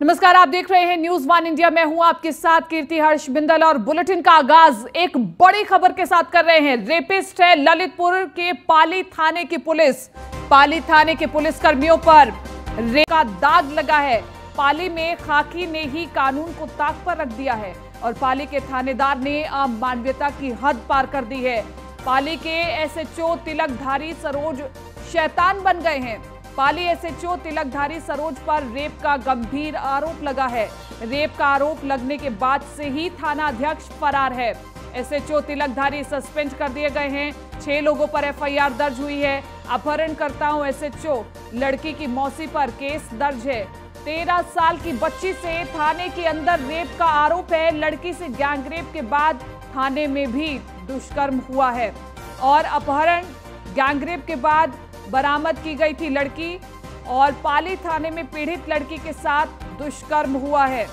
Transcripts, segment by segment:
नमस्कार, आप देख रहे हैं न्यूज वन इंडिया। मैं हूं आपके साथ कीर्ति हर्ष बिंदल और बुलेटिन का आगाज एक बड़ी खबर के साथ कर रहे हैं। रेपिस्ट है ललितपुर के पाली थाने की पुलिस। पाली थाने के पुलिस कर्मियों पर रेप का दाग लगा है। पाली में खाकी ने ही कानून को ताक पर रख दिया है और पाली के थानेदार ने अमानवीयता की हद पार कर दी है। पाली के एसएचओ तिलकधारी सरोज शैतान बन गए हैं। पाली एसएचओ तिलकधारी सरोज पर रेप का गंभीर आरोप लगा है। रेप का आरोप लगने के बाद से ही थाना अध्यक्ष फरार है। एसएचओ तिलकधारी सस्पेंड कर दिए गए हैं। 6 लोगों पर एफआईआर दर्ज हुई है। अपहरणकर्ताओं एसएचओ लड़की की मौसी पर केस दर्ज है। 13 साल की बच्ची से थाने के अंदर रेप का आरोप है। लड़की से गैंगरेप के बाद थाने में भी दुष्कर्म हुआ है और अपहरण गैंगरेप के बाद बरामद की गई थी लड़की और पाली थाने में पीड़ित लड़की के साथ दुष्कर्म हुआ है।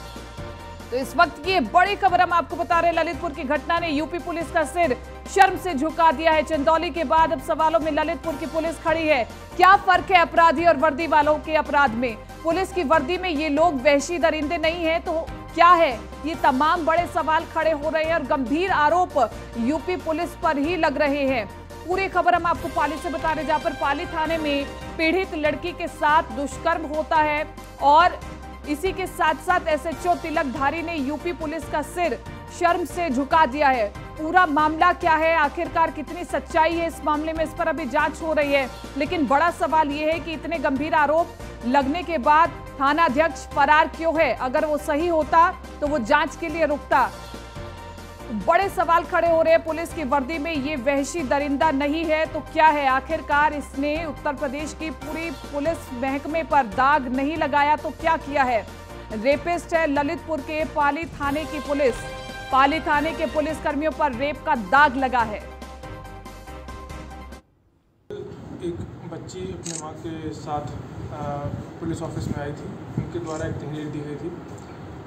तो इस वक्त की बड़ी खबर हम आपको बता रहे हैं। ललितपुर की घटना ने यूपी पुलिस का सिर शर्म से झुका दिया है। चंदौली के बाद अब सवालों में ललितपुर की पुलिस खड़ी है। क्या फर्क है अपराधी और वर्दी वालों के अपराध में? पुलिस की वर्दी में ये लोग वहशी दरिंदे नहीं है तो क्या है? ये तमाम बड़े सवाल खड़े हो रहे हैं और गंभीर आरोप यूपी पुलिस पर ही लग रहे हैं। पूरी खबर हम आपको पाली से बता रहे, जहां पर पाली थाने में पीड़ित लड़की के साथ दुष्कर्म होता है और इसी के साथ साथ एसएचओ तिलकधारी ने यूपी पुलिस का सिर शर्म से झुका दिया है। पूरा मामला क्या है, आखिरकार कितनी सच्चाई है इस मामले में, इस पर अभी जांच हो रही है। लेकिन बड़ा सवाल यह है कि इतने गंभीर आरोप लगने के बाद थाना अध्यक्ष फरार क्यों है? अगर वो सही होता तो वो जांच के लिए रुकता। बड़े सवाल खड़े हो रहे हैं। पुलिस की वर्दी में ये वहशी दरिंदा नहीं है तो क्या है? आखिरकार इसने उत्तर प्रदेश की पूरी पुलिस महकमे पर दाग नहीं लगाया तो क्या किया है? रेपिस्ट है ललितपुर के पाली थाने की पुलिस। पाली थाने के पुलिस कर्मियों पर रेप का दाग लगा है। एक बच्ची अपने माँ के साथ पुलिस ऑफिस में आई थी। उनके द्वारा एक तहरीर दी गई थी।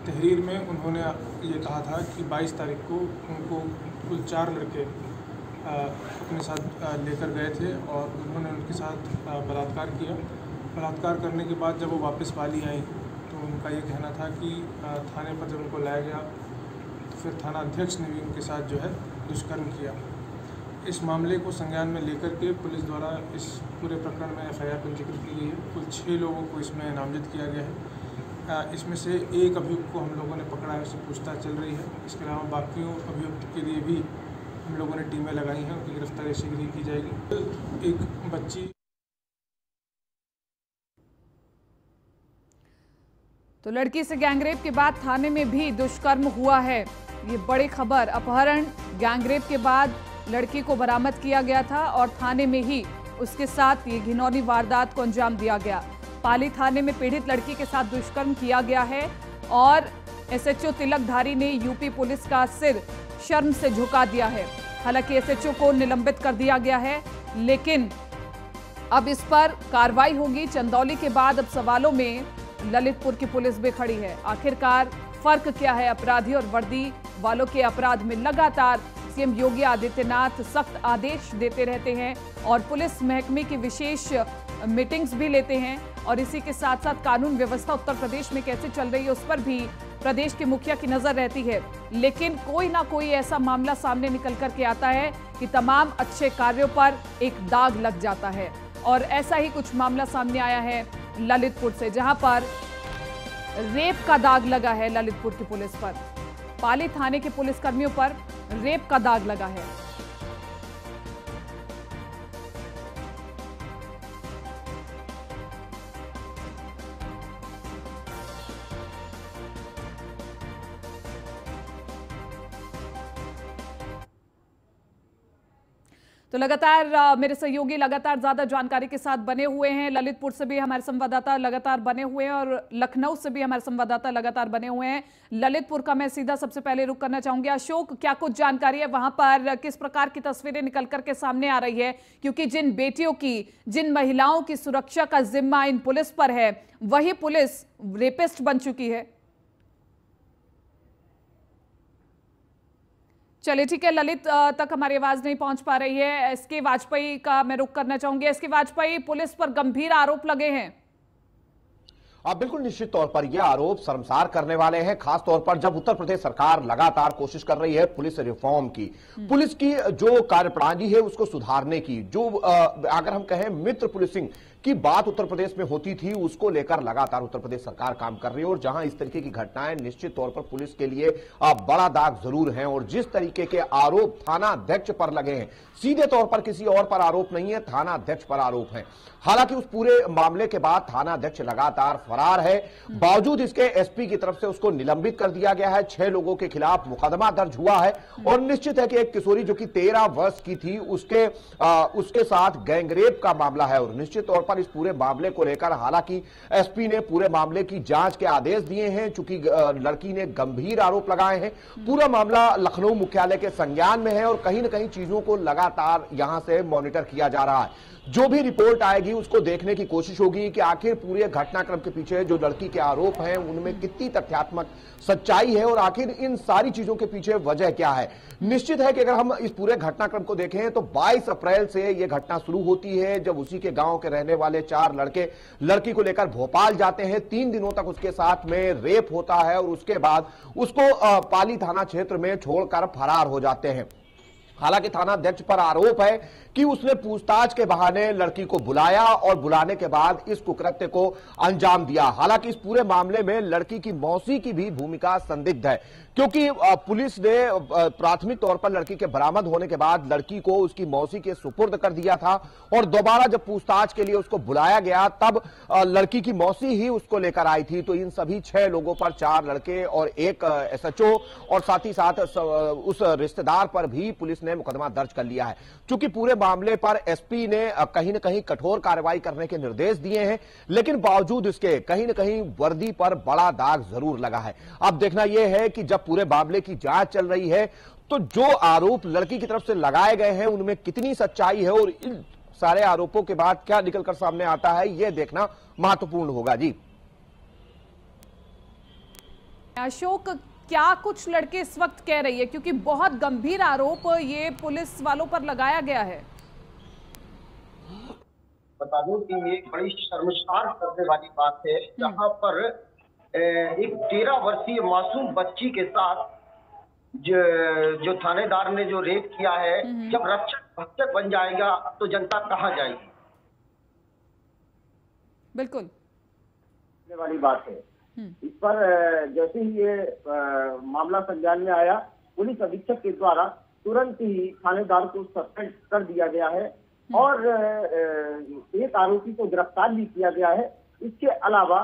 तहरीर में उन्होंने ये कहा था कि 22 तारीख को उनको कुल 4 लड़के अपने साथ लेकर गए थे और उन्होंने उनके साथ बलात्कार किया। बलात्कार करने के बाद जब वो वापस पाली आई तो उनका ये कहना था कि थाने पर जब उनको लाया गया तो फिर थाना अध्यक्ष ने भी उनके साथ जो है दुष्कर्म किया। इस मामले को संज्ञान में लेकर के पुलिस द्वारा इस पूरे प्रकरण में एफआईआर पंजीकृत की गई है। कुल 6 लोगों को इसमें नामजद किया गया है। इसमें से एक अभियुक्त को हम लोगों ने पकड़ा है, उससे पूछताछ चल रही है। इसके अलावा बाकियों अभियुक्त के लिए भी हम लोगों ने टीमें लगाई हैं, उनकी गिरफ्तारी शीघ्र ही की जाएगी। एक बच्ची तो लड़की से गैंगरेप के बाद थाने में भी दुष्कर्म हुआ है। ये बड़ी खबर। अपहरण गैंगरेप के बाद लड़की को बरामद किया गया था और थाने में ही उसके साथ ये घिनौनी वारदात को अंजाम दिया गया। पाली थाने में पीड़ित लड़की के साथ दुष्कर्म किया गया है और एसएचओ तिलकधारी ने यूपी पुलिस का सिर शर्म से झुका दिया है। हालांकि एसएचओ को निलंबित कर दिया गया है, लेकिन अब इस पर कार्रवाई होगी। चंदौली के बाद अब सवालों में ललितपुर की पुलिस भी खड़ी है। आखिरकार फर्क क्या है अपराधी और वर्दी वालों के अपराध में? लगातार सीएम योगी आदित्यनाथ सख्त आदेश देते रहते हैं और पुलिस महकमे की विशेष मीटिंग्स भी लेते हैं और इसी के साथ साथ कानून व्यवस्था उत्तर प्रदेश में कैसे चल रही है उस पर भी प्रदेश के मुखिया की नजर रहती है। लेकिन कोई ना कोई ऐसा मामला सामने निकल करके आता है कि तमाम अच्छे कार्यों पर एक दाग लग जाता है और ऐसा ही कुछ मामला सामने आया है ललितपुर से, जहां पर रेप का दाग लगा है ललितपुर की पुलिस पर। पाली थाने के पुलिस कर्मियों पर रेप का दाग लगा है। तो लगातार मेरे सहयोगी लगातार ज्यादा जानकारी के साथ बने हुए हैं। ललितपुर से भी हमारे संवाददाता लगातार बने हुए हैं और लखनऊ से भी हमारे संवाददाता लगातार बने हुए हैं। ललितपुर का मैं सीधा सबसे पहले रुख करना चाहूंगी। अशोक, क्या कुछ जानकारी है वहां पर? किस प्रकार की तस्वीरें निकल करके सामने आ रही है? क्योंकि जिन बेटियों की, जिन महिलाओं की सुरक्षा का जिम्मा इन पुलिस पर है, वही पुलिस रेपिस्ट बन चुकी है। चलिए ठीक है, ललित तक हमारी आवाज नहीं पहुंच पा रही है। एसके वाजपेयी का मैं रुख करना चाहूंगी। एसके वाजपेयी, पुलिस पर गंभीर आरोप लगे हैं। अब बिल्कुल निश्चित तौर पर यह आरोप शर्मसार करने वाले हैं, खास तौर पर जब उत्तर प्रदेश सरकार लगातार कोशिश कर रही है पुलिस रिफॉर्म की, पुलिस की जो कार्यप्रणाली है उसको सुधारने की, जो अगर हम कहें मित्र पुलिसिंग की बात उत्तर प्रदेश में होती थी, उसको लेकर लगातार उत्तर प्रदेश सरकार काम कर रही है। और जहां इस तरीके की घटनाएं निश्चित तौर पर पुलिस के लिए बड़ा दाग जरूर है। और जिस तरीके के आरोप थाना अध्यक्ष पर लगे हैं, सीधे तौर पर किसी और पर आरोप नहीं है, थाना अध्यक्ष पर आरोप है। हालांकि उस पूरे मामले के बाद थाना अध्यक्ष लगातार फरार है, बावजूद इसके एसपी की तरफ से उसको निलंबित कर दिया गया है। 6 लोगों के खिलाफ मुकदमा दर्ज हुआ है। और निश्चित है कि एक किशोरी जो कि 13 वर्ष की थी, उसके साथ गैंगरेप का मामला है। और निश्चित तौर पर इस पूरे मामले को लेकर हालांकि एसपी ने पूरे मामले की जांच के आदेश दिए हैं, चूंकि लड़की ने गंभीर आरोप लगाए हैं। पूरा मामला लखनऊ मुख्यालय के संज्ञान में है और कहीं ना कहीं चीजों को लगातार यहां से मॉनिटर किया जा रहा है। जो भी रिपोर्ट आएगी उसको देखने की कोशिश होगी कि आखिर पूरे घटनाक्रम के पीछे जो लड़की के आरोप हैं उनमें कितनी तथ्यात्मक सच्चाई है और आखिर इन सारी चीजों के पीछे वजह क्या है। निश्चित है कि अगर हम इस पूरे घटनाक्रम को देखें तो 22 अप्रैल से यह घटना शुरू होती है, जब उसी के गांव के रहने वाले 4 लड़के लड़की को लेकर भोपाल जाते हैं। 3 दिनों तक उसके साथ में रेप होता है और उसके बाद उसको पाली थाना क्षेत्र में छोड़कर फरार हो जाते हैं। हालांकि थाना अध्यक्ष पर आरोप है कि उसने पूछताछ के बहाने लड़की को बुलाया और बुलाने के बाद इस कुकृत्य को अंजाम दिया। हालांकि इस पूरे मामले में लड़की की मौसी की भी भूमिका संदिग्ध है, क्योंकि पुलिस ने प्राथमिक तौर पर लड़की के बरामद होने के बाद लड़की को उसकी मौसी के सुपुर्द कर दिया था और दोबारा जब पूछताछ के लिए उसको बुलाया गया तब लड़की की मौसी ही उसको लेकर आई थी। तो इन सभी 6 लोगों पर 4 लड़के और एक एसएचओ और साथ ही साथ उस रिश्तेदार पर भी पुलिस ने मुकदमा दर्ज कर लिया है। चूंकि पूरे मामले पर एसपी ने कहीं न कहीं कठोर कार्रवाई करने के निर्देश दिए हैं, लेकिन बावजूद इसके कहीं न कहीं वर्दी पर बड़ा दाग जरूर लगा है। अब देखना यह है कि जब पूरे मामले की जांच चल रही है तो जो आरोप लड़की की तरफ से लगाए गए हैं उनमें कितनी सच्चाई है और इन सारे आरोपों के बाद क्या निकलकर सामने आता है, यह देखना महत्वपूर्ण होगा। जी अशोक, क्या कुछ लड़के इस वक्त कह रही है, क्योंकि बहुत गंभीर आरोप ये पुलिस वालों पर लगाया गया है। बता दूं कि ये एक बड़ी शर्मसार करने वाली बात है, जहां पर एक 13 वर्षीय मासूम बच्ची के साथ जो थानेदार ने जो रेप किया है, जब रक्षक भक्षक बन जाएगा तो जनता कहां जाएगी। बिल्कुल वाली बात है। इस पर जैसे ही ये मामला संज्ञान में आया, पुलिस अधीक्षक के द्वारा तुरंत ही थानेदार को सस्पेंड कर दिया गया है और एक आरोपी को गिरफ्तार भी किया गया है। इसके अलावा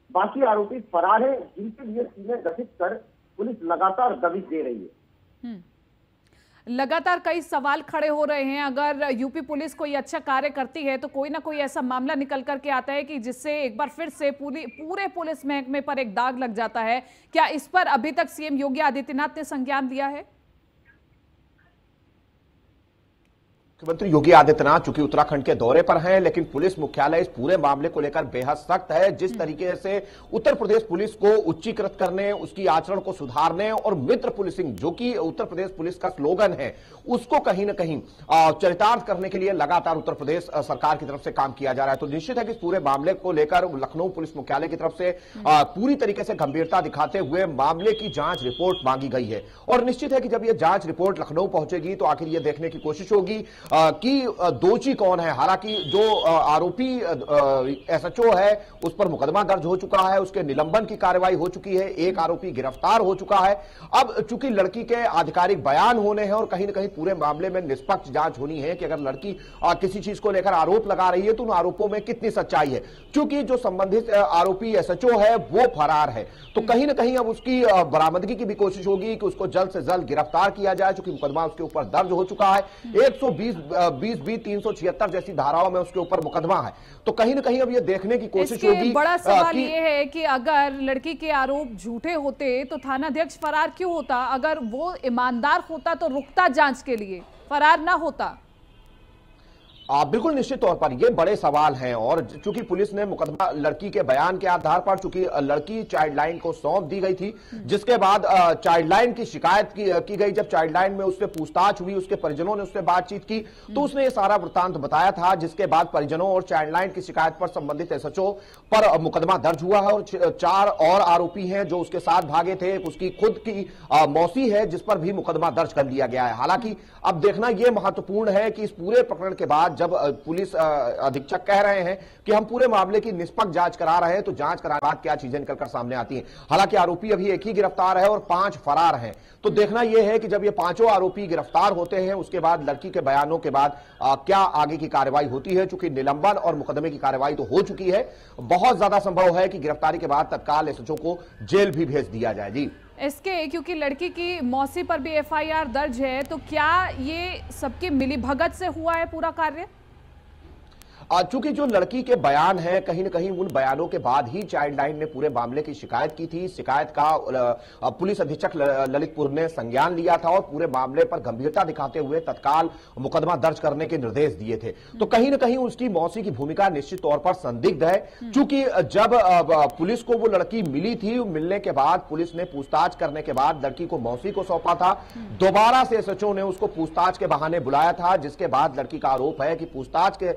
बाकी आरोपी फरार हैं, जिनके लिए टीमें गठित कर पुलिस लगातार दबिश दे रही है। लगातार कई सवाल खड़े हो रहे हैं। अगर यूपी पुलिस कोई अच्छा कार्य करती है तो कोई ना कोई ऐसा मामला निकल करके आता है कि जिससे एक बार फिर से पूरे पुलिस महकमे पर एक दाग लग जाता है। क्या इस पर अभी तक सीएम योगी आदित्यनाथ ने संज्ञान लिया है? मुख्यमंत्री योगी आदित्यनाथ चूंकि उत्तराखंड के दौरे पर हैं, लेकिन पुलिस मुख्यालय इस पूरे मामले को लेकर बेहद सख्त है। जिस तरीके से उत्तर प्रदेश पुलिस को उच्चीकृत करने, उसकी आचरण को सुधारने और मित्र पुलिसिंग, जो कि उत्तर प्रदेश पुलिस का स्लोगन है, उसको कहीं ना कहीं चरितार्थ करने के लिए लगातार उत्तर प्रदेश सरकार की तरफ से काम किया जा रहा है। तो निश्चित है कि इस पूरे मामले को लेकर लखनऊ पुलिस मुख्यालय की तरफ से पूरी तरीके से गंभीरता दिखाते हुए मामले की जांच रिपोर्ट मांगी गई है। और निश्चित है कि जब यह जांच रिपोर्ट लखनऊ पहुंचेगी तो आखिर यह देखने की कोशिश होगी कि दोषी कौन है। हालांकि जो आरोपी एसएचओ है उस पर मुकदमा दर्ज हो चुका है, उसके निलंबन की कार्रवाई हो चुकी है, एक आरोपी गिरफ्तार हो चुका है। अब चूंकि लड़की के आधिकारिक बयान होने हैं और कहीं ना कहीं पूरे मामले में निष्पक्ष जांच होनी है कि अगर लड़की किसी चीज को लेकर आरोप लगा रही है तो उन आरोपों में कितनी सच्चाई है। चूंकि जो संबंधित आरोपी एसएचओ है वो फरार है, तो कहीं ना कहीं अब उसकी बरामदगी की भी कोशिश होगी कि उसको जल्द से जल्द गिरफ्तार किया जाए, चूंकि मुकदमा उसके ऊपर दर्ज हो चुका है। 120 376 जैसी धाराओं में उसके ऊपर मुकदमा है। तो कहीं ना कहीं अब ये देखने की कोशिश होगी। बड़ा सवाल ये है कि अगर लड़की के आरोप झूठे होते तो थानाध्यक्ष फरार क्यों होता? अगर वो ईमानदार होता तो रुकता जांच के लिए, फरार ना होता। बिल्कुल निश्चित तौर पर ये बड़े सवाल हैं और चूंकि पुलिस ने मुकदमा लड़की के बयान के आधार पर, चूंकि लड़की चाइल्ड लाइन को सौंप दी गई थी, जिसके बाद चाइल्ड लाइन की शिकायत की गई। जब चाइल्ड लाइन में उससे पूछताछ हुई, उसके परिजनों ने उससे बातचीत की तो उसने ये सारा वृत्तांत बताया था, जिसके बाद परिजनों और चाइल्ड लाइन की शिकायत पर संबंधित एसएचओ पर मुकदमा दर्ज हुआ है और 4 और आरोपी हैं जो उसके साथ भागे थे। उसकी खुद की मौसी है जिस पर भी मुकदमा दर्ज कर लिया गया है। हालांकि अब देखना यह महत्वपूर्ण है कि इस पूरे प्रकरण के बाद जब पुलिस अधीक्षक कह रहे हैं कि हम पूरे मामले की निष्पक्ष जांच करा रहे हैं, तो जांच कराने के बाद क्या चीजें निकलकर सामने आती हैं। हालांकि आरोपी अभी एक ही गिरफ्तार है और 5 फरार हैं। तो देखना यह है कि जब ये 5 आरोपी गिरफ्तार होते हैं, उसके बाद लड़की के बयानों के बाद क्या आगे की कार्रवाई होती है। चूंकि निलंबन और मुकदमे की कार्रवाई तो हो चुकी है, बहुत ज्यादा संभव है कि गिरफ्तारी के बाद तत्काल एसएचओ को जेल भी भेज दिया जाए। जी इसके क्योंकि लड़की की मौसी पर भी एफआईआर दर्ज है, तो क्या ये सबकी मिलीभगत से हुआ है पूरा कार्य? चूंकि जो लड़की के बयान है, कहीं न कहीं उन बयानों के बाद ही चाइल्ड लाइन ने पूरे मामले की शिकायत की थी। शिकायत का पुलिस अधीक्षक ललितपुर ने संज्ञान लिया था और पूरे मामले पर गंभीरता दिखाते हुए तत्काल मुकदमा दर्ज करने के निर्देश दिए थे। तो कहीं न कहीं उसकी मौसी की भूमिका निश्चित तौर पर संदिग्ध है। चूंकि जब पुलिस को वो लड़की मिली थी, मिलने के बाद पुलिस ने पूछताछ करने के बाद लड़की को मौसी को सौंपा था। दोबारा से एसएचओ ने उसको पूछताछ के बहाने बुलाया था, जिसके बाद लड़की का आरोप है कि पूछताछ के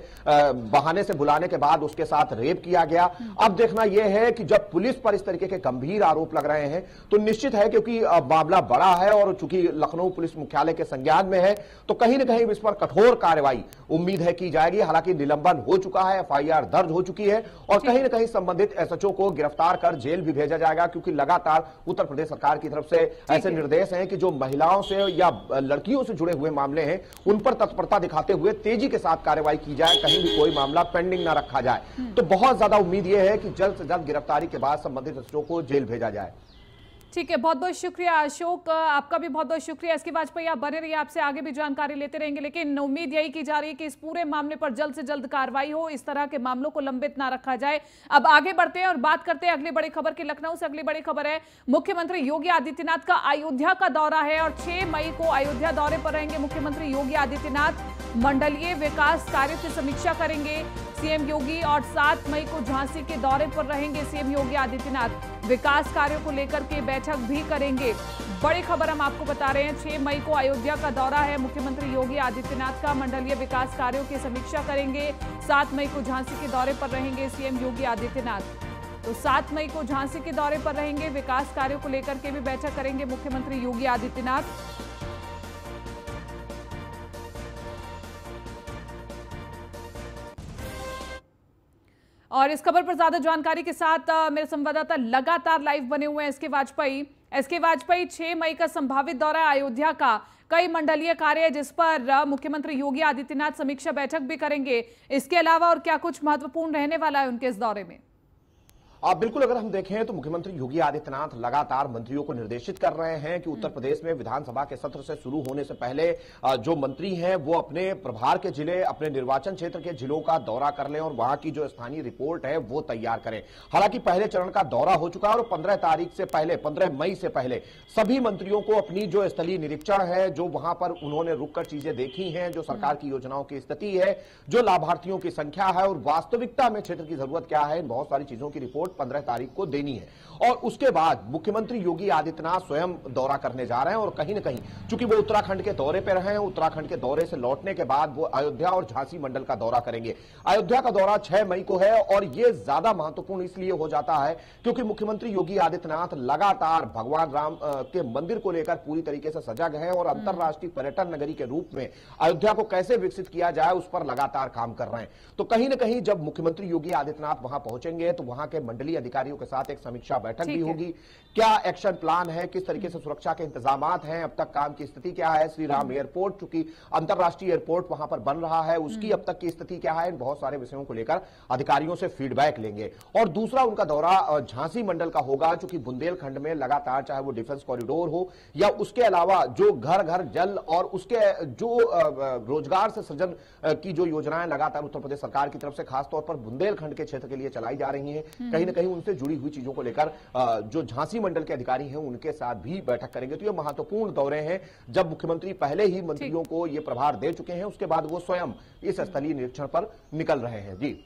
बहाने से बुलाने के बाद उसके साथ रेप किया गया। अब देखना यह है कि जब पुलिस पर इस तरीके के गंभीर आरोप लग रहे हैं तो निश्चित है, क्योंकि मामला बड़ा है और चूंकि लखनऊ पुलिस मुख्यालय के संज्ञान में है, तो कहीं न कहीं इस पर कठोर कार्रवाई उम्मीद है की जाएगी। हालांकि निलंबन हो चुका है, एफआईआर दर्ज हो चुकी है और कहीं न कहीं संबंधित एसएचओ को गिरफ्तार कर जेल भी भेजा जाएगा, क्योंकि लगातार उत्तर प्रदेश सरकार की तरफ से ऐसे निर्देश हैं कि जो महिलाओं से या लड़कियों से जुड़े हुए मामले हैं उन पर तत्परता दिखाते हुए तेजी के साथ कार्रवाई की जाए, कहीं भी कोई मामला पेंडिंग ना रखा जाए। तो बहुत ज्यादा उम्मीद यह है कि जल्द से जल्द गिरफ्तारी के बाद संबंधित एसएचओ को जेल भेजा जाए। ठीक है, बहुत बहुत शुक्रिया अशोक, आपका भी बहुत बहुत शुक्रिया। एसके वाजपेयी आप बने रहिए, आपसे आगे भी जानकारी लेते रहेंगे, लेकिन उम्मीद यही की जा रही है कि इस पूरे मामले पर जल्द से जल्द कार्रवाई हो, इस तरह के मामलों को लंबित ना रखा जाए। अब आगे बढ़ते हैं और बात करते हैं अगली बड़ी खबर की। लखनऊ से अगली बड़ी खबर है, मुख्यमंत्री योगी आदित्यनाथ का अयोध्या का दौरा है और 6 मई को अयोध्या दौरे पर रहेंगे मुख्यमंत्री योगी आदित्यनाथ। मंडलीय विकास कार्य की समीक्षा करेंगे सीएम योगी और 7 मई को झांसी के दौरे पर रहेंगे सीएम योगी आदित्यनाथ। विकास कार्यों को लेकर के बैठक भी करेंगे। बड़ी खबर हम आपको बता रहे हैं, 6 मई को अयोध्या का दौरा है मुख्यमंत्री योगी आदित्यनाथ का। मंडलीय विकास कार्यों की समीक्षा करेंगे। 7 मई को झांसी के दौरे पर रहेंगे सीएम योगी आदित्यनाथ। तो 7 मई को झांसी के दौरे पर रहेंगे, विकास कार्यों को लेकर के भी बैठक करेंगे मुख्यमंत्री योगी आदित्यनाथ। और इस खबर पर ज्यादा जानकारी के साथ मेरे संवाददाता लगातार लाइव बने हुए हैं एसके वाजपेयी। 6 मई का संभावित दौरा अयोध्या का, कई मंडलीय कार्य है जिस पर मुख्यमंत्री योगी आदित्यनाथ समीक्षा बैठक भी करेंगे। इसके अलावा और क्या कुछ महत्वपूर्ण रहने वाला है उनके इस दौरे में? बिल्कुल, अगर हम देखें तो मुख्यमंत्री योगी आदित्यनाथ लगातार मंत्रियों को निर्देशित कर रहे हैं कि उत्तर प्रदेश में विधानसभा के सत्र से शुरू होने से पहले जो मंत्री हैं वो अपने प्रभार के जिले, अपने निर्वाचन क्षेत्र के जिलों का दौरा कर लें और वहां की जो स्थानीय रिपोर्ट है वो तैयार करें। हालांकि पहले चरण का दौरा हो चुका है और 15 मई से पहले सभी मंत्रियों को अपनी जो स्थलीय निरीक्षण है, जो वहां पर उन्होंने रुककर चीजें देखी हैं, जो सरकार की योजनाओं की स्थिति है, जो लाभार्थियों की संख्या है और वास्तविकता में क्षेत्र की जरूरत क्या है, इन बहुत सारी चीजों की रिपोर्ट 15 तारीख को देनी है। और उसके बाद मुख्यमंत्री योगी आदित्यनाथ स्वयं दौरा करने जा रहे हैं और कहीं न कहीं चूंकि वो उत्तराखंड के दौरे पर रहे हैं, उत्तराखंड के दौरे से लौटने के बाद वो अयोध्या और झांसी मंडल का दौरा करेंगे। अयोध्या का दौरा 6 मई को है और यह ज्यादा महत्वपूर्ण इसलिए हो जाता है क्योंकि मुख्यमंत्री योगी आदित्यनाथ लगातार भगवान राम के मंदिर को लेकर पूरी तरीके से सजग है और अंतरराष्ट्रीय पर्यटन नगरी के रूप में अयोध्या को कैसे विकसित किया जाए उस पर लगातार काम कर रहे हैं। तो कहीं न कहीं जब मुख्यमंत्री योगी आदित्यनाथ वहां पहुंचेंगे तो वहां के मंडलीय अधिकारियों के साथ एक समीक्षा बैठक भी होगी। क्या एक्शन प्लान है, किस तरीके से सुरक्षा के इंतजामात हैं, अब तक काम की स्थिति क्या है, श्री राम एयरपोर्ट चूंकि अंतरराष्ट्रीय एयरपोर्ट वहां पर बन रहा है उसकी अब तक की स्थिति क्या है, इन बहुत सारे विषयों को लेकर अधिकारियों से फीडबैक लेंगे। और दूसरा उनका दौरा झांसी मंडल का होगा, चूंकि बुंदेलखंड में लगातार चाहे वो डिफेंस कॉरिडोर हो या उसके अलावा जो घर घर जल और उसके जो रोजगार से सृजन की जो योजनाएं लगातार उत्तर प्रदेश सरकार की तरफ से खासतौर पर बुंदेलखंड के क्षेत्र के लिए चलाई जा रही हैं, कहीं कहीं ना कहीं उनसे जुड़ी हुई चीजों को लेकर जो झांसी मंडल के अधिकारी हैं उनके साथ भी बैठक करेंगे। तो ये महत्वपूर्ण दौरे हैं जब मुख्यमंत्री पहले ही मंत्रियों को ये प्रभार दे चुके हैं, उसके बाद वो स्वयं इस स्थलीय निरीक्षण पर निकल रहे हैं। जी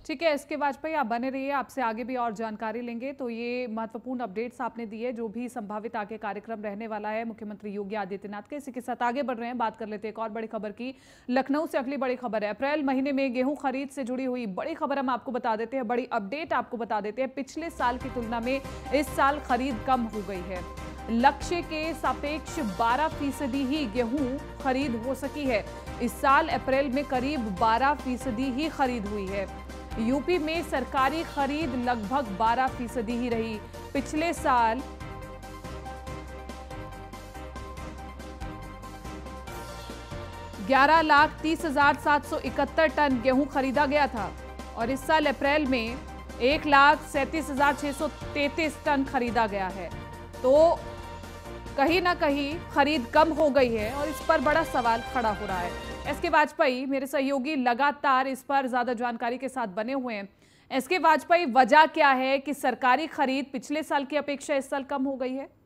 ठीक है, एसके वाजपेयी आप बने रहिए, आपसे आगे भी और जानकारी लेंगे। तो ये महत्वपूर्ण अपडेट्स आपने दी है, जो भी संभावित आगे कार्यक्रम रहने वाला है मुख्यमंत्री योगी आदित्यनाथ के। इसी के साथ आगे बढ़ रहे हैं, बात कर लेते हैं एक और बड़ी खबर की। लखनऊ से अगली बड़ी खबर है, अप्रैल महीने में गेहूं खरीद से जुड़ी हुई बड़ी खबर हम आपको बता देते हैं, बड़ी अपडेट आपको बता देते हैं। पिछले साल की तुलना में इस साल खरीद कम हो गई है। लक्ष्य के सापेक्ष 12% ही गेहूं खरीद हो सकी है। इस साल अप्रैल में करीब 12% ही खरीद हुई है। यूपी में सरकारी खरीद लगभग 12% ही रही। पिछले साल $11,30,771 टन गेहूं खरीदा गया था और इस साल अप्रैल में 1,37,633 टन खरीदा गया है। तो कहीं ना कहीं खरीद कम हो गई है और इस पर बड़ा सवाल खड़ा हो रहा है। एसके वाजपेयी मेरे सहयोगी लगातार इस पर ज्यादा जानकारी के साथ बने हुए हैं। एसके वाजपेयी, वजह क्या है कि सरकारी खरीद पिछले साल की अपेक्षा इस साल कम हो गई है?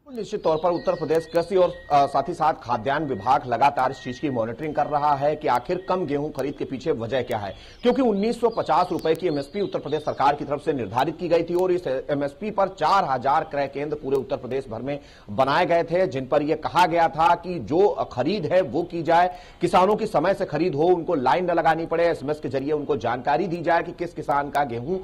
निश्चित तौर पर उत्तर प्रदेश कृषि और साथ ही साथ खाद्यान्न विभाग लगातार इस चीज की मॉनिटरिंग कर रहा है कि आखिर कम गेहूं खरीद के पीछे वजह क्या है, क्योंकि 1950 रुपए की एमएसपी उत्तर प्रदेश सरकार की तरफ से निर्धारित की गई थी और इस एमएसपी पर 4000 क्रय केंद्र पूरे उत्तर प्रदेश भर में बनाए गए थे, जिन पर यह कहा गया था कि जो खरीद है वो की जाए, किसानों की समय से खरीद हो, उनको लाइन न लगानी पड़े, एसएमएस के जरिए उनको जानकारी दी जाए कि किस किसान का गेहूं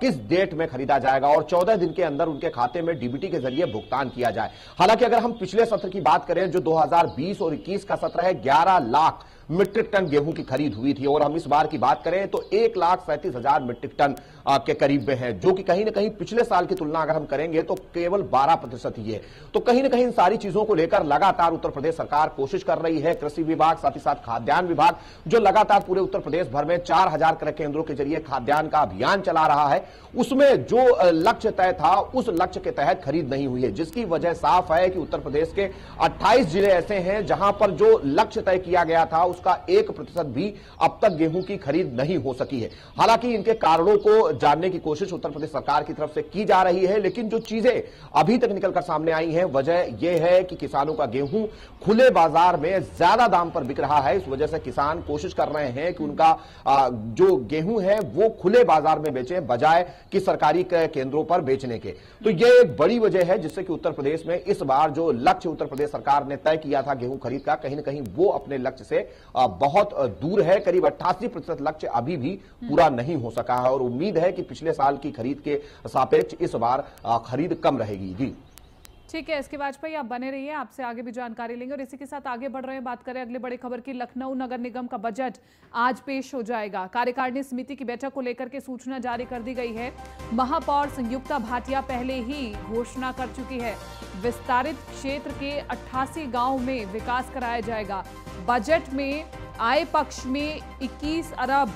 किस डेट में खरीदा जाएगा और 14 दिन के अंदर उनके खाते में डीबीटी के जरिए भुगतान किया जाए। हालांकि अगर हम पिछले सत्र की बात करें, जो 2020 और 21 का सत्र है, 11 लाख मीट्रिक टन गेहूं की खरीद हुई थी और हम इस बार की बात करें तो 1,37,000 मीट्रिक टन के करीब में है, जो कि कहीं ना कहीं पिछले साल की तुलना अगर हम करेंगे तो केवल 12% ही है। तो कहीं ना कहीं इन सारी चीजों को लेकर लगातार उत्तर प्रदेश सरकार कोशिश कर रही है। कृषि विभाग साथ ही साथ खाद्यान्न विभाग जो लगातार पूरे उत्तर प्रदेश भर में 4000 क्रय केंद्रों के जरिए खाद्यान्न का अभियान चला रहा है, उसमें जो लक्ष्य तय था उस लक्ष्य के तहत खरीद नहीं हुई है, जिसकी वजह साफ है कि उत्तर प्रदेश के 28 जिले ऐसे हैं जहां पर जो लक्ष्य तय किया गया था उसका 1% भी अब तक गेहूं की खरीद नहीं हो सकी है। हालांकि इनके कारणों को जानने की कोशिश उत्तर प्रदेश सरकार की तरफ से की जा रही है, लेकिन जो चीजें अभी तक निकलकर सामने आई हैं, वजह यह है कि किसानों का गेहूं खुले बाजार में ज्यादा दाम पर बिक रहा है। इस वजह से किसान कोशिश कर रहे हैं कि उनका जो गेहूं है वो खुले बाजार में बेचें बजाय कि सरकारी केंद्रों पर बेचने के। तो यह एक बड़ी वजह है जिससे कि उत्तर प्रदेश में इस बार जो लक्ष्य उत्तर प्रदेश सरकार ने तय किया था गेहूं खरीद का, कहीं ना कहीं वो अपने लक्ष्य से बहुत दूर है। करीब 88% लक्ष्य अभी भी पूरा नहीं हो सका है और उम्मीद है कि पिछले साल की खरीद के सापेक्ष इस बार खरीद कम रहेगी। जी ठीक है, एसके वाजपेयी आप बने रहिए, आपसे आगे भी जानकारी लेंगे। और इसी के साथ आगे बढ़ रहे हैं, बात करें अगली बड़ी खबर की। लखनऊ नगर निगम का बजट आज पेश हो जाएगा। कार्यकारिणी समिति की बैठक को लेकर के सूचना जारी कर दी गई है। महापौर संयुक्ता भाटिया पहले ही घोषणा कर चुकी है, विस्तारित क्षेत्र के 88 गांव में विकास कराया जाएगा। बजट में आय पक्ष में 21 अरब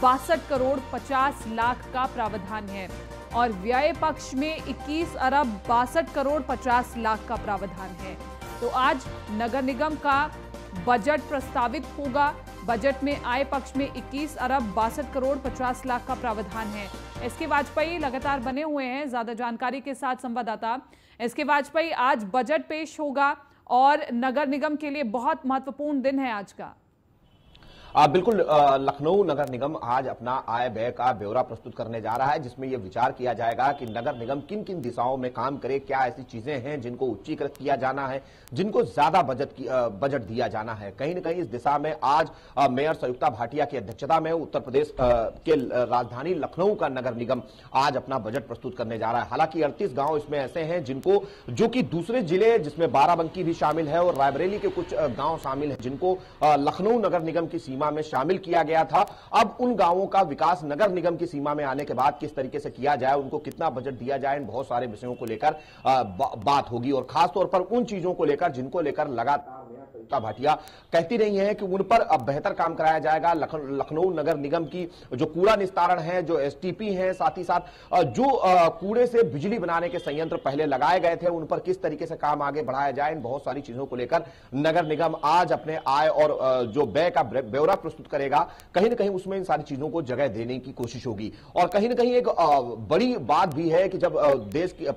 62 करोड़ 50 लाख का प्रावधान है और व्यय पक्ष में 21 अरब 62 करोड़ 50 लाख का प्रावधान है। तो आज नगर निगम का बजट प्रस्तावित होगा। बजट में आय पक्ष में 21 अरब 62 करोड़ 50 लाख का प्रावधान है। एसके वाजपेयी लगातार बने हुए हैं ज्यादा जानकारी के साथ संवाददाता। एसके वाजपेयी, आज बजट पेश होगा और नगर निगम के लिए बहुत महत्वपूर्ण दिन है आज का। बिल्कुल, लखनऊ नगर निगम आज अपना आय व्यय का ब्यौरा प्रस्तुत करने जा रहा है, जिसमें यह विचार किया जाएगा कि नगर निगम किन किन दिशाओं में काम करे, क्या ऐसी चीजें हैं जिनको उच्चीकृत किया जाना है, जिनको ज्यादा बजट दिया जाना है। कहीं न कहीं इस दिशा में आज मेयर संयुक्ता भाटिया की अध्यक्षता में उत्तर प्रदेश के राजधानी लखनऊ का नगर निगम आज अपना बजट प्रस्तुत करने जा रहा है। हालांकि 38 गांव इसमें ऐसे हैं जिनको, जो कि दूसरे जिले जिसमें बाराबंकी भी शामिल है और रायबरेली के कुछ गांव शामिल है, जिनको लखनऊ नगर निगम की सीमा में शामिल किया गया था। अब उन गांवों का विकास नगर निगम की सीमा में आने के बाद किस तरीके से किया जाए, उनको कितना बजट दिया जाए, इन बहुत सारे विषयों को लेकर बात होगी और खासतौर पर उन चीजों को लेकर जिनको लेकर लगातार गुप्ता भाटिया कहती रही हैं कि उन पर अब बेहतर काम कराया जाएगा। लखनऊ नगर निगम की जो कूड़ा निस्तारण है, जो एसटीपी है, साथ ही साथ जो कूड़े से बिजली बनाने के संयंत्र पहले लगाए गए थे, उन पर किस तरीके से काम आगे बढ़ाया जाए, इन बहुत सारी चीजों को लेकर नगर निगम आज अपने आय और जो व्यय का ब्यौरा प्रस्तुत करेगा। कहीं ना कहीं उसमें इन सारी चीजों को जगह देने की कोशिश होगी। और कहीं ना कहीं एक बड़ी बात भी है कि जब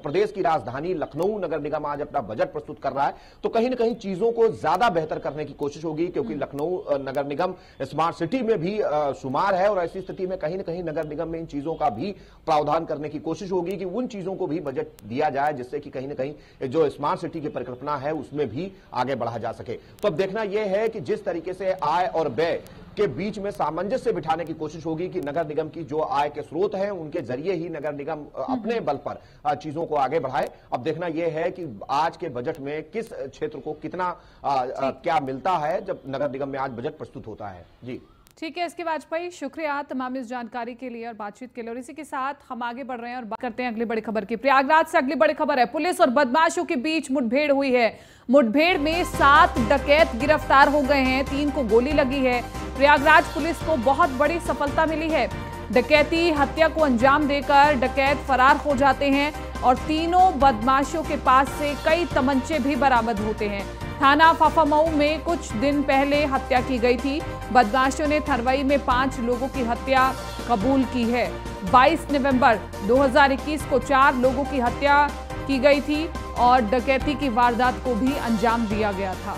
प्रदेश की राजधानी लखनऊ नगर निगम आज अपना बजट प्रस्तुत कर रहा है, तो कहीं ना कहीं चीजों को ज्यादा बेहतर करने की कोशिश होगी, क्योंकि लखनऊ नगर निगम स्मार्ट सिटी में भी शुमार है। और ऐसी स्थिति में कहीं ना कहीं नगर निगम में इन चीजों का भी प्रावधान करने की कोशिश होगी कि उन चीजों को भी बजट दिया जाए, जिससे कि कहीं ना कहीं जो स्मार्ट सिटी की परिकल्पना है उसमें भी आगे बढ़ा जा सके। तो अब देखना यह है कि जिस तरीके से आय और व्यय के बीच में सामंजस्य बिठाने की कोशिश होगी कि नगर निगम की जो आय के स्रोत हैं उनके जरिए ही नगर निगम अपने बल पर चीजों को आगे बढ़ाए। अब देखना यह है कि आज के बजट में किस क्षेत्र को कितना क्या मिलता है जब नगर निगम में आज बजट प्रस्तुत होता है। जी ठीक है, इसके वाजपेयी, शुक्रिया तमाम इस जानकारी के लिए और बातचीत के लिए। और इसी के साथ हम आगे बढ़ रहे हैं और बात करते हैं अगली बड़ी खबर की। प्रयागराज से अगली बड़ी खबर है, पुलिस और बदमाशों के बीच मुठभेड़ हुई है। मुठभेड़ में 7 डकैत गिरफ्तार हो गए हैं, 3 को गोली लगी है। प्रयागराज पुलिस को बहुत बड़ी सफलता मिली है। डकैती हत्या को अंजाम देकर डकैत फरार हो जाते हैं और तीनों बदमाशों के पास से कई तमंचे भी बरामद होते हैं। थाना फाफामऊ में कुछ दिन पहले हत्या की गई थी। बदमाशों ने थरवई में 5 लोगों की हत्या कबूल की है। 22 नवंबर 2021 को 4 लोगों की हत्या की गई थी और डकैती की वारदात को भी अंजाम दिया गया था।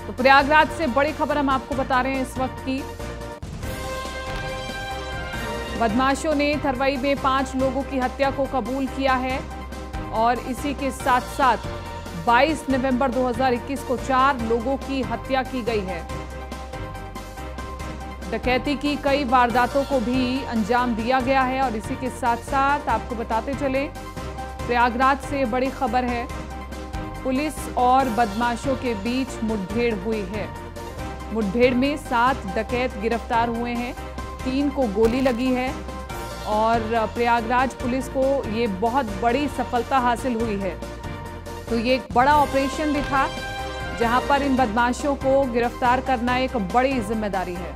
तो प्रयागराज से बड़ी खबर हम आपको बता रहे हैं इस वक्त की। बदमाशों ने थरवई में 5 लोगों की हत्या को कबूल किया है और इसी के साथ साथ 22 नवंबर 2021 को 4 लोगों की हत्या की गई है। डकैती की कई वारदातों को भी अंजाम दिया गया है। और इसी के साथ साथ आपको बताते चले, प्रयागराज से बड़ी खबर है, पुलिस और बदमाशों के बीच मुठभेड़ हुई है। मुठभेड़ में 7 डकैत गिरफ्तार हुए हैं, 3 को गोली लगी है और प्रयागराज पुलिस को ये बहुत बड़ी सफलता हासिल हुई है। तो ये एक बड़ा ऑपरेशन भी था जहां पर इन बदमाशों को गिरफ्तार करना एक बड़ी जिम्मेदारी है।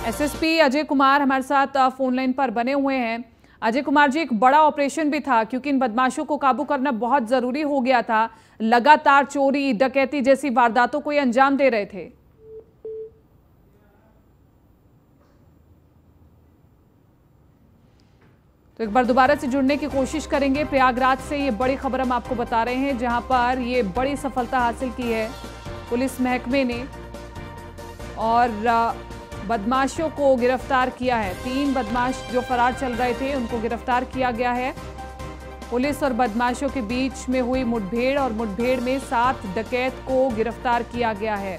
एसएसपी अजय कुमार हमारे साथ फोन लाइन पर बने हुए हैं। अजय कुमार जी, एक बड़ा ऑपरेशन भी था क्योंकि इन बदमाशों को काबू करना बहुत जरूरी हो गया था। लगातार चोरी डकैती जैसी वारदातों को ये अंजाम दे रहे थे। तो एक बार दोबारा से जुड़ने की कोशिश करेंगे। प्रयागराज से ये बड़ी खबर हम आपको बता रहे हैं जहां पर ये बड़ी सफलता हासिल की है पुलिस महकमे ने और बदमाशों को गिरफ्तार किया है। 3 बदमाश जो फरार चल रहे थे उनको गिरफ्तार किया गया है। पुलिस और बदमाशों के बीच में हुई मुठभेड़ और मुठभेड़ में 7 डकैत को गिरफ्तार किया गया है।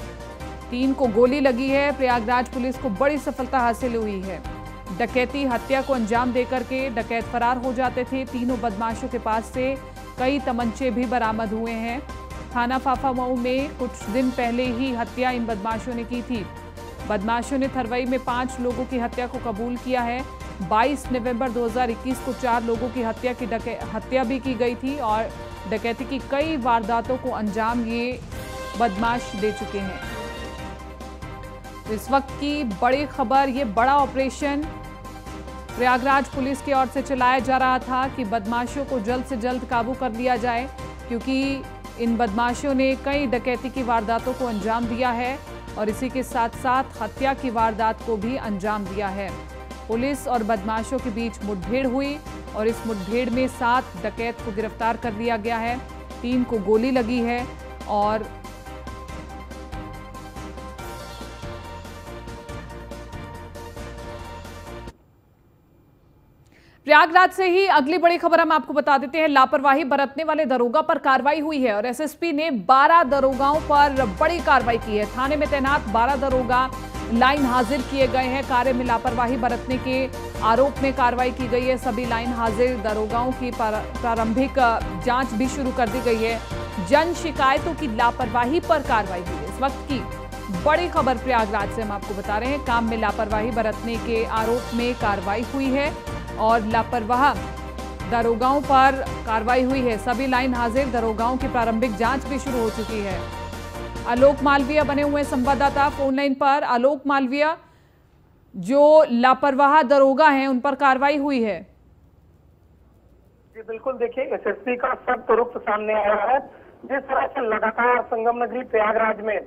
3 को गोली लगी है। प्रयागराज पुलिस को बड़ी सफलता हासिल हुई है। डकैती हत्या को अंजाम देकर के डकैत फरार हो जाते थे। तीनों बदमाशों के पास से कई तमंचे भी बरामद हुए हैं। थाना फाफामऊ में कुछ दिन पहले ही हत्या इन बदमाशों ने की थी। बदमाशों ने थरवई में 5 लोगों की हत्या को कबूल किया है। 22 नवंबर 2021 को 4 लोगों की हत्या भी की गई थी और डकैती की कई वारदातों को अंजाम ये बदमाश दे चुके हैं। तो इस वक्त की बड़ी खबर, ये बड़ा ऑपरेशन प्रयागराज पुलिस की ओर से चलाया जा रहा था कि बदमाशों को जल्द से जल्द काबू कर लिया जाए, क्योंकि इन बदमाशों ने कई डकैती की वारदातों को अंजाम दिया है और इसी के साथ साथ हत्या की वारदात को भी अंजाम दिया है। पुलिस और बदमाशों के बीच मुठभेड़ हुई और इस मुठभेड़ में 7 डकैत को गिरफ्तार कर लिया गया है। 3 को गोली लगी है और प्रयागराज से ही अगली बड़ी खबर हम आपको बता देते हैं। लापरवाही बरतने वाले दरोगा पर कार्रवाई हुई है और एसएसपी ने 12 दरोगाओं पर बड़ी कार्रवाई की है। थाने में तैनात 12 दरोगा लाइन हाजिर किए गए हैं। कार्य में लापरवाही बरतने के आरोप में कार्रवाई की गई है। सभी लाइन हाजिर दरोगाओं की प्रारंभिक जांच भी शुरू कर दी गई है। जन शिकायतों की लापरवाही पर कार्रवाई हुई है। इस वक्त की बड़ी खबर प्रयागराज से हम आपको बता रहे हैं। काम में लापरवाही बरतने के आरोप में कार्रवाई हुई है और लापरवाह दरोगाओं पर कार्रवाई हुई है। सभी लाइन हाजिर दरोगाओं की प्रारंभिक जांच भी शुरू हो चुकी है। आलोक मालवीय बने हुए संवाददाता फोन लाइन पर। आलोक मालवीय, जो लापरवाह दरोगा हैं उन पर कार्रवाई हुई है। जी बिल्कुल, देखिए एसएसपी का सख्त रुख सामने आया है। जिस तरह से लगातार संगम नगरी प्रयागराज में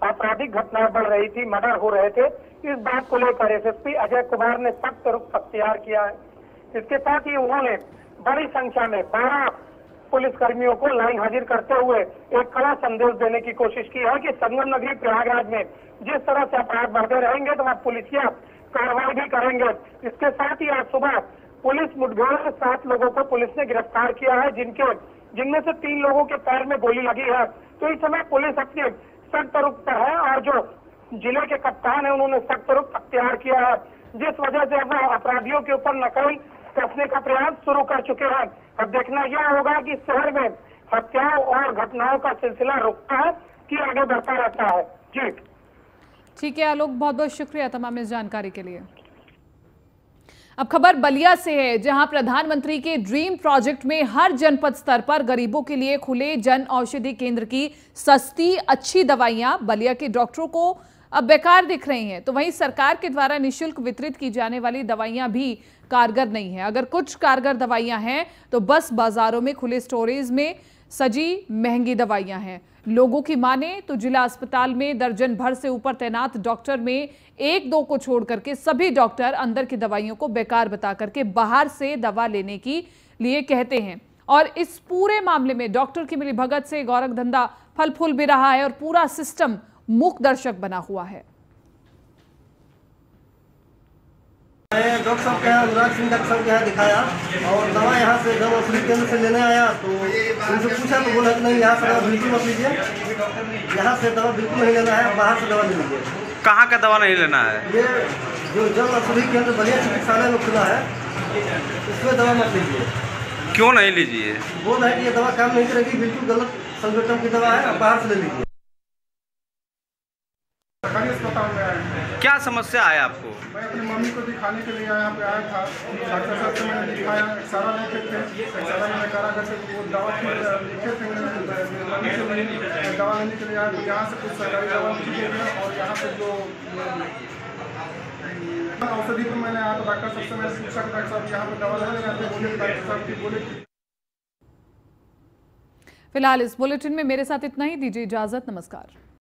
आपराधिक घटनाएं बढ़ रही थी, मर्डर हो रहे थे, इस बात को लेकर एसएसपी अजय कुमार ने सख्त रुख अख्तियार किया है। इसके साथ ही उन्होंने बड़ी संख्या में 12 पुलिसकर्मियों को लाइन हाजिर करते हुए एक कड़ा संदेश देने की कोशिश की है कि संगम नगरी प्रयागराज में जिस तरह से अपराध बढ़ते रहेंगे तो वह पुलिसिया कार्रवाई भी करेंगे। इसके साथ ही आज सुबह पुलिस मुठभेड़ में 7 लोगों को पुलिस ने गिरफ्तार किया है, जिनमें से 3 लोगों के पैर में गोली लगी है। तो इस समय पुलिस अपने सख्त रुख पर है और जो जिले के कप्तान है उन्होंने सख्त रुख अख्तियार किया है, जिस वजह से अब अपराधियों के ऊपर नकेल कसने का प्रयास शुरू कर चुके हैं। अब देखना यह होगा कि शहर में हत्याओं और घटनाओं का सिलसिला रुकता है कि आगे बढ़ता रहता है। जी ठीक है आलोक, बहुत बहुत शुक्रिया तमाम इस जानकारी के लिए। अब खबर बलिया से है, जहां प्रधानमंत्री के ड्रीम प्रोजेक्ट में हर जनपद स्तर पर गरीबों के लिए खुले जन औषधि केंद्र की सस्ती अच्छी दवाइयां बलिया के डॉक्टरों को अब बेकार दिख रही हैं। तो वहीं सरकार के द्वारा निःशुल्क वितरित की जाने वाली दवाइयां भी कारगर नहीं है। अगर कुछ कारगर दवाइयां हैं तो बस बाजारों में खुले स्टोरेज में सजी महंगी दवाइयां हैं। लोगों की माने तो जिला अस्पताल में दर्जन भर से ऊपर तैनात डॉक्टर में 1-2 को छोड़ करके सभी डॉक्टर अंदर की दवाइयों को बेकार बता करके बाहर से दवा लेने के लिए कहते हैं। और इस पूरे मामले में डॉक्टर की मिलीभगत से गोरख धंधा फल फूल भी रहा है और पूरा सिस्टम मूक दर्शक बना हुआ है। मैं डॉक्टर साहब के यहाँ अनुराग सिंह डॉक्टर साहब के यहाँ दिखाया और दवा यहाँ से जब औषधि केंद्र से लेने आया तो उनसे पूछा तो बोला कि नहीं, यहाँ से दवा बिल्कुल मत लीजिए, यहाँ से दवा बिल्कुल नहीं लेना है, बाहर से दवा ले लीजिए। कहाँ का दवा नहीं लेना है? ये जो जन औषधि केंद्र बलिया चिकित्सालय में खुला है उसमें दवा मत लीजिए। क्यों नहीं लीजिए? बोल है कि ये दवा काम नहीं करेगी, बिल्कुल गलत संगठन की दवा है, बाहर से ले लीजिए। अस्पताल में आया हूँ। क्या समस्या है आपको? मैं अपनी मम्मी को दिखाने के लिए यहाँ पे आया था। डॉक्टर साहब से मैंने दिखाया, एक्सरा लिखे थे, एक्सरा मैंने करा करके वो दवा लिखे थे, मम्मी से दवा लेने के लिए आया। तो यहाँ से कुछ सरकारी दवा लिखी गई है और यहाँ पे जो औषधि पर मैंने आया तो डॉक्टर साहब से मैंने पूछा कि डॉक्टर साहब यहाँ पे दवा लेने जाते बोले डॉक्टर साहब की बोले। फिलहाल इस बुलेटिन में मेरे साथ इतना ही, दीजिए इजाजत, नमस्कार।